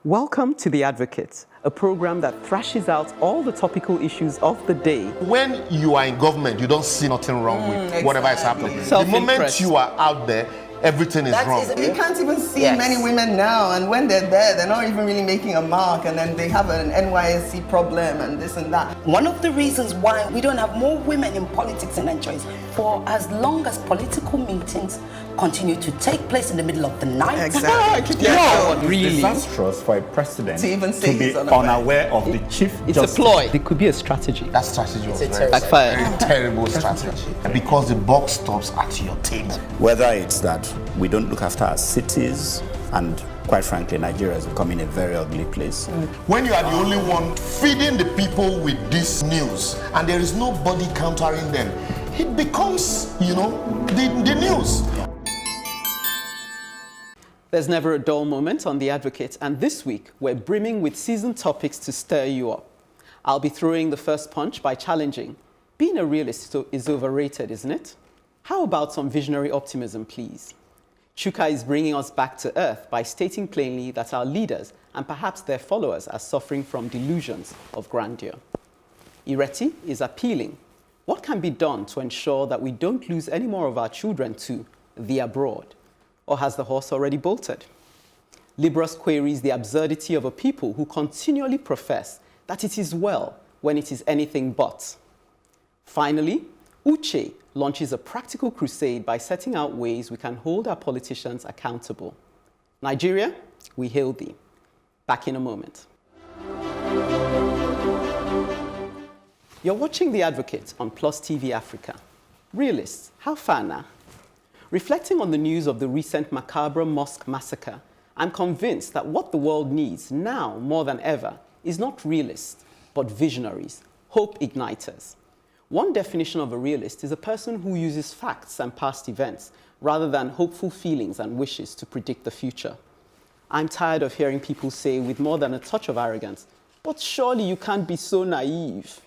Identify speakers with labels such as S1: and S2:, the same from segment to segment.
S1: Welcome to The Advocate, a program that thrashes out all the topical issues of the day.
S2: When you are in government, you don't see nothing wrong with whatever is happening. The moment you are out there, everything is wrong.
S3: You can't even see many women now, and when they're there, they're not even really making a mark, and then they have an NYSC problem and this and that.
S4: One of the reasons why we don't have more women in politics in Nigeria is for as long as political meetings continue to take place in the middle of the night.
S3: Exactly.
S5: Really disastrous for a president
S3: to even say
S5: be unaware of the chief
S1: It's
S5: justice.
S1: a ploy. It could be a strategy.
S2: That strategy was
S1: Backfired.
S2: terrible strategy. Because the buck stops at your table.
S5: Whether it's that we don't look after our cities, and quite frankly, Nigeria is becoming a very ugly place.
S2: When you are the only one feeding the people with this news, and there is nobody countering them, it becomes, the news.
S1: There's never a dull moment on The Advocate, and this week we're brimming with seasoned topics to stir you up. I'll be throwing the first punch by challenging. Being a realist is overrated, isn't it? How about some visionary optimism, please? Chuka is bringing us back to earth by stating plainly that our leaders and perhaps their followers are suffering from delusions of grandeur. Ireti is appealing. What can be done to ensure that we don't lose any more of our children to the abroad? Or has the horse already bolted? Libras queries the absurdity of a people who continually profess that it is well when it is anything but. Finally, Uche launches a practical crusade by setting out ways we can hold our politicians accountable. Nigeria, we hail thee. Back in a moment. You're watching The Advocate on PlusTVAfrica. Realists, how far now? Reflecting on the news of the recent macabre mosque massacre, I'm convinced that what the world needs now more than ever is not realists, but visionaries, hope igniters. One definition of a realist is a person who uses facts and past events rather than hopeful feelings and wishes to predict the future. I'm tired of hearing people say with more than a touch of arrogance, "But surely you can't be so naive."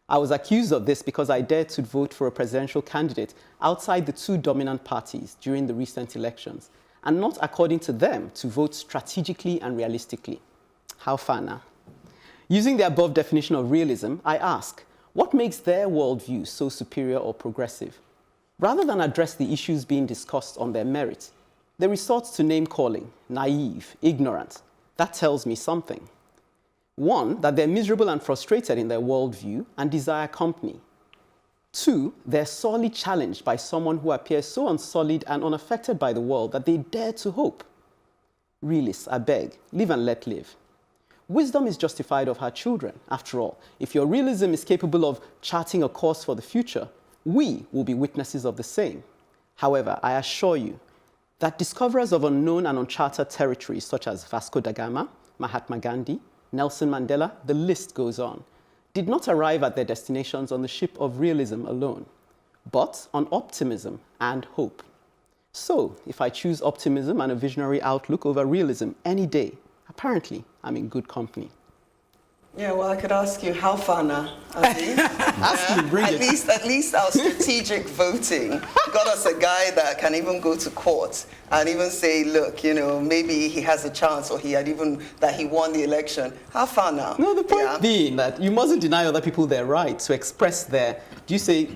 S1: I was accused of this because I dared to vote for a presidential candidate outside the two dominant parties during the recent elections, and not according to them to vote strategically and realistically. How far now? Using the above definition of realism, I ask, what makes their worldview so superior or progressive? Rather than address the issues being discussed on their merit, they resort to name-calling, naive, ignorant. That tells me something. One, that they're miserable and frustrated in their worldview and desire company. Two, they're sorely challenged by someone who appears so unsolid and unaffected by the world that they dare to hope. Realists, I beg, live and let live. Wisdom is justified of her children. After all, if your realism is capable of charting a course for the future, we will be witnesses of the same. However, I assure you that discoverers of unknown and uncharted territories such as Vasco da Gama, Mahatma Gandhi, Nelson Mandela, the list goes on, did not arrive at their destinations on the ship of realism alone, but on optimism and hope. So, if I choose optimism and a visionary outlook over realism any day, apparently I'm in good company.
S3: Yeah, well, I could ask you how far now? At least our strategic voting got us a guy that can even go to court and even say, look, maybe he has a chance, or that he won the election. How far now?
S1: No, the point being that you mustn't deny other people their right to express to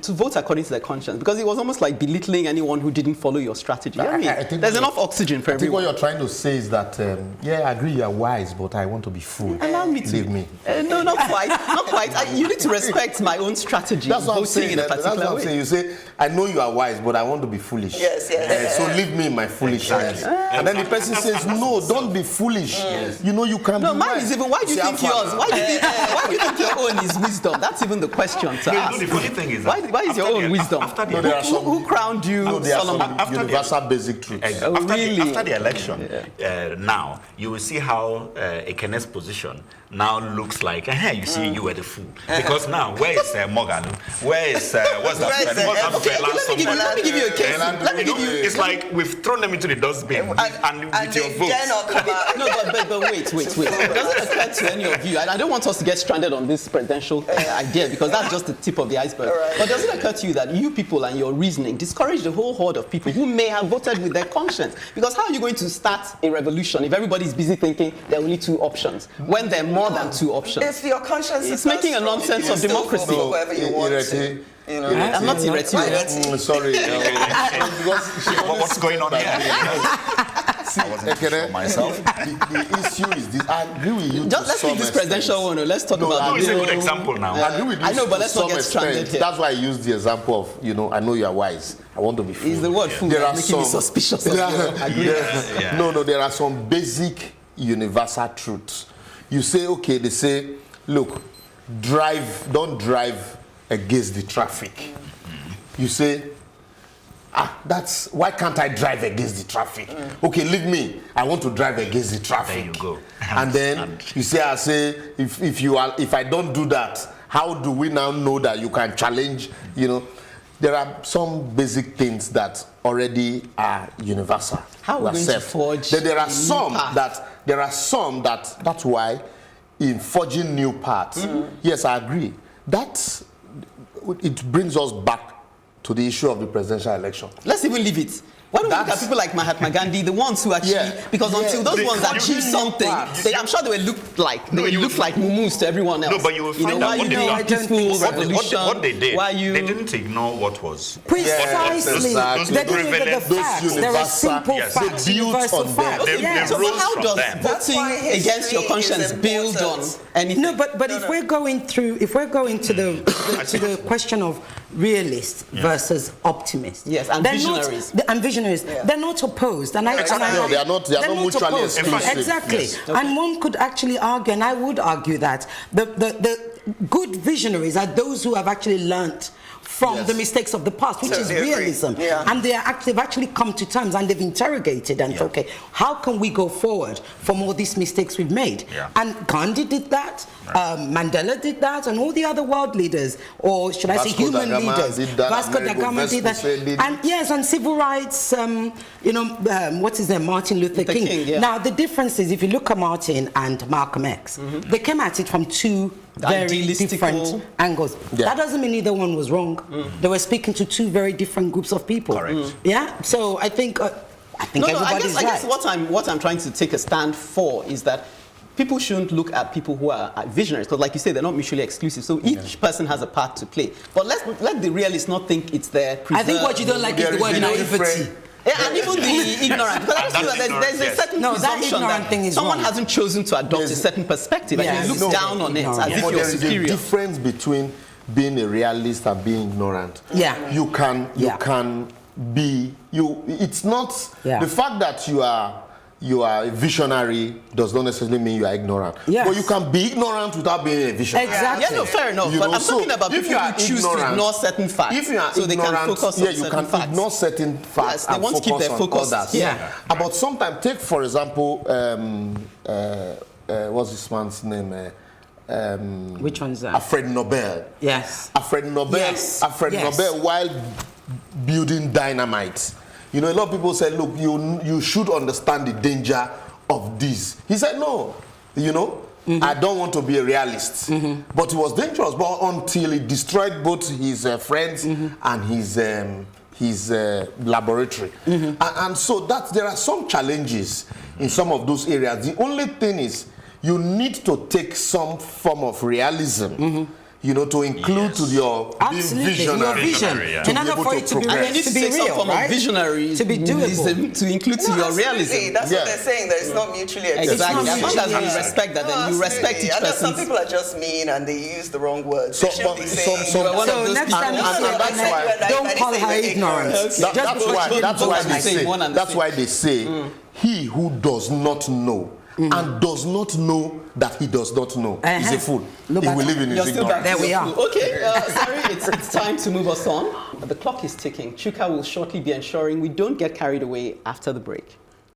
S1: vote according to their conscience, because it was almost like belittling anyone who didn't follow your strategy. I think there's enough oxygen for everyone.
S2: I think what you're trying to say is that, I agree you're wise, but I want to be fooled.
S1: Allow me to.
S2: Leave me.
S1: No, not quite. Not quite. You need to respect my own strategy.
S2: That's what I'm saying.
S1: In a particular
S2: That's what I'm
S1: way.
S2: saying. You say, I know you are wise, but I want to be foolish.
S3: Yes.
S2: So leave me in my foolishness. And then the person says, no, don't be foolish. You can't be
S1: mine is even, why do you think yours? Why do you think your own is wisdom? That's even the question to ask.
S6: The funny thing is
S1: why is your own wisdom? Who crowned you Solomon?
S2: Universal basic truths.
S1: Really?
S6: After the election, now, you will see how Ekene's position now looks like, you see, you were the fool. Because now, where is Morgan? Where is, let me give you a case.
S1: Let me give you.
S6: It's like we've thrown them into the dustbin. and with your
S3: they
S6: votes.
S3: dare not come out.
S1: No, but wait. It doesn't occur to any of you, and I don't want us to get stranded on this presidential idea because that's just the tip of the iceberg.
S3: Right.
S1: But does it occur to you that you people and your reasoning discourage the whole horde of people who may have voted with their conscience? Because how are you going to start a revolution if everybody's busy thinking there are only two options when there are more than two options?
S3: If your conscience
S1: It's
S3: is not
S1: making a
S3: strong,
S1: nonsense
S3: you
S1: of
S3: still vote
S1: democracy.
S3: for whoever you want to. You know,
S1: I'm not irritated.
S2: Sorry.
S6: What's going on here? I wasn't sure myself.
S2: The issue is this. I agree with you.
S1: Just let's leave this presidential one. Let's talk
S2: No,
S1: about
S6: It's a good
S1: the-
S6: example now.
S2: I agree with you.
S1: I know, but
S2: to
S1: let's not
S2: some
S1: get stranded
S2: extent.
S1: here.
S2: That's why I used the example of, I know you are wise. I want to be fool.
S1: Is the word fool
S2: There are
S1: making me
S2: some-
S1: suspicious of your agreement?
S6: Yeah.
S2: No, there are some basic universal truths. You say, okay, they say, look, don't drive against the traffic. You say, why can't I drive against the traffic? Okay, leave me. I want to drive against the traffic.
S6: There you go.
S2: And then you say, if I don't do that, how do we now know that you can challenge? There are some basic things that already are universal.
S1: How are we going to forge
S2: Then there are
S1: a new
S2: some
S1: path?
S2: that's why in forging new paths, yes, I agree. It brings us back to the issue of the presidential election.
S1: Let's even leave it. Why don't we look at people like Mahatma Gandhi, the ones who actually, because until those ones achieve something, I'm sure they will look like mumus to everyone else.
S6: No, but you will find out what they
S1: a
S6: did.
S1: peaceful revolution.
S6: What they did,
S1: Why you?
S6: they didn't ignore what was.
S4: Precisely.
S2: Exactly.
S4: They didn't look at the
S2: Those
S4: facts. There are
S2: universal-
S4: simple
S6: yes,
S4: facts,
S2: they built
S4: universal
S2: on them.
S4: facts.
S6: They
S4: Yes.
S1: So
S6: rose
S1: how
S6: from
S1: does
S6: them.
S3: That's
S1: voting
S3: why
S1: against your
S3: history
S1: conscience
S3: is
S1: build on
S3: important.
S1: anything?
S4: No, but if we're going to the question of realist versus optimist,
S1: Yes, and
S4: they're
S1: visionaries.
S4: and visionaries, they're not opposed, and
S2: No, they are not mutually exclusive.
S4: Exactly,
S6: Yes.
S4: and one could actually argue, and I would argue that the good visionaries are those who have actually learnt from the mistakes of the past, which is
S3: Totally agree.
S4: realism.
S3: Yeah.
S4: And they've actually come to terms and they've interrogated and okay, how can we go forward from all these mistakes we've made?
S6: Yeah.
S4: And Gandhi did that, Mandela did that, and all the other world leaders, or should I say
S2: Vasco
S4: human
S2: da Gama
S4: leaders.
S2: did that,
S4: Vasco da
S2: Amerigo
S4: Gama did that.
S2: Vespucci did.
S4: And yes, and civil rights, what's his name? Martin Luther King.
S1: yeah.
S4: Now, the difference is if you look at Martin and Malcolm X, they came at it from two very
S1: Idealistical.
S4: different angles.
S2: Yeah.
S4: That doesn't mean either one was wrong. They were speaking to two very different groups of people.
S6: Correct.
S4: Yeah. So I think
S1: No,
S4: everybody's
S1: I guess
S4: right.
S1: what I'm trying to take a stand for is that people shouldn't look at people who are visionaries because, like you say, they're not mutually exclusive. So each person has a part to play. But let the realists not think it's their.
S4: I think what you don't like is the word naivety.
S1: Yeah, and even the ignorant. Because I just feel that there's a certain
S4: No, that
S1: presumption
S4: ignorant
S1: that
S4: thing is
S1: someone
S4: wrong.
S1: hasn't chosen to adopt a certain perspective
S4: Yeah,
S1: and he looks down on it as if
S2: But
S1: you're
S2: there is a
S1: superior.
S2: difference between being a realist and being ignorant.
S4: Yeah.
S2: You can be it's not the fact that you are a visionary does not necessarily mean you are ignorant.
S4: Yes.
S2: But you can be ignorant without being a visionary.
S4: Exactly.
S1: Yeah, no, fair enough.
S2: You
S1: But
S2: know,
S1: I'm talking
S2: so
S1: about
S2: if
S1: people
S2: you are
S1: who choose to
S2: ignorant-
S1: ignore certain facts
S2: If you are
S1: so they
S2: ignorant,
S1: can focus on
S2: you
S1: certain
S2: can
S1: facts.
S2: ignore certain facts
S1: Yes, they
S2: and
S1: want to keep
S2: focus
S1: their
S2: on
S1: focus
S2: others.
S1: here.
S2: But sometimes, take for example, what's this man's name?
S4: Which one's that?
S2: Alfred Nobel.
S4: Yes.
S2: Alfred Nobel.
S4: Yes.
S2: Alfred
S4: Yes.
S2: Nobel, while building dynamite, a lot of people said, "Look, you should understand the danger of this." He said, "No, I don't want to be a realist." But it was dangerous. But until he destroyed both his friends and his laboratory, and so there are some challenges in some of those areas. The only thing is, you need to take some form of realism, to include to your being
S4: Absolutely,
S2: visionary.
S4: your vision.
S6: Yeah.
S2: To
S4: In
S2: be
S4: order
S2: able
S4: for
S2: to
S4: it to be
S2: progress.
S1: And you need to
S4: be
S1: take some
S4: real,
S1: form
S4: right?
S1: of visionary
S4: To be doable.
S1: to include to your
S3: Absolutely.
S1: realism.
S3: That's
S2: Yeah.
S3: what they're saying. That it's not mutually exclusive.
S1: Exactly.
S4: not
S1: As long as
S4: mutually
S1: you respect that, then you respect each
S3: I know some
S1: person's.
S3: people are just mean and they use the wrong words.
S2: So-
S3: They shouldn't be
S2: but
S3: saying.
S2: some-
S1: You are one of
S4: So
S1: those
S4: next
S1: people.
S4: time you
S2: And
S4: see
S2: that's
S4: her,
S2: why-
S4: don't call her ignorant.
S1: Okay.
S2: That's why
S1: both
S2: they
S1: say
S2: say.
S1: one and the
S2: That's
S1: same.
S2: why they say, he who does not know and does not know that he does not know is a fool.
S4: No,
S2: He
S4: but
S2: will live in
S1: You're
S2: his
S1: still back.
S2: ignorance.
S4: There we are.
S1: Okay, sorry, it's time to move us on. The clock is ticking. Chuka will shortly be ensuring we don't get carried away after the break.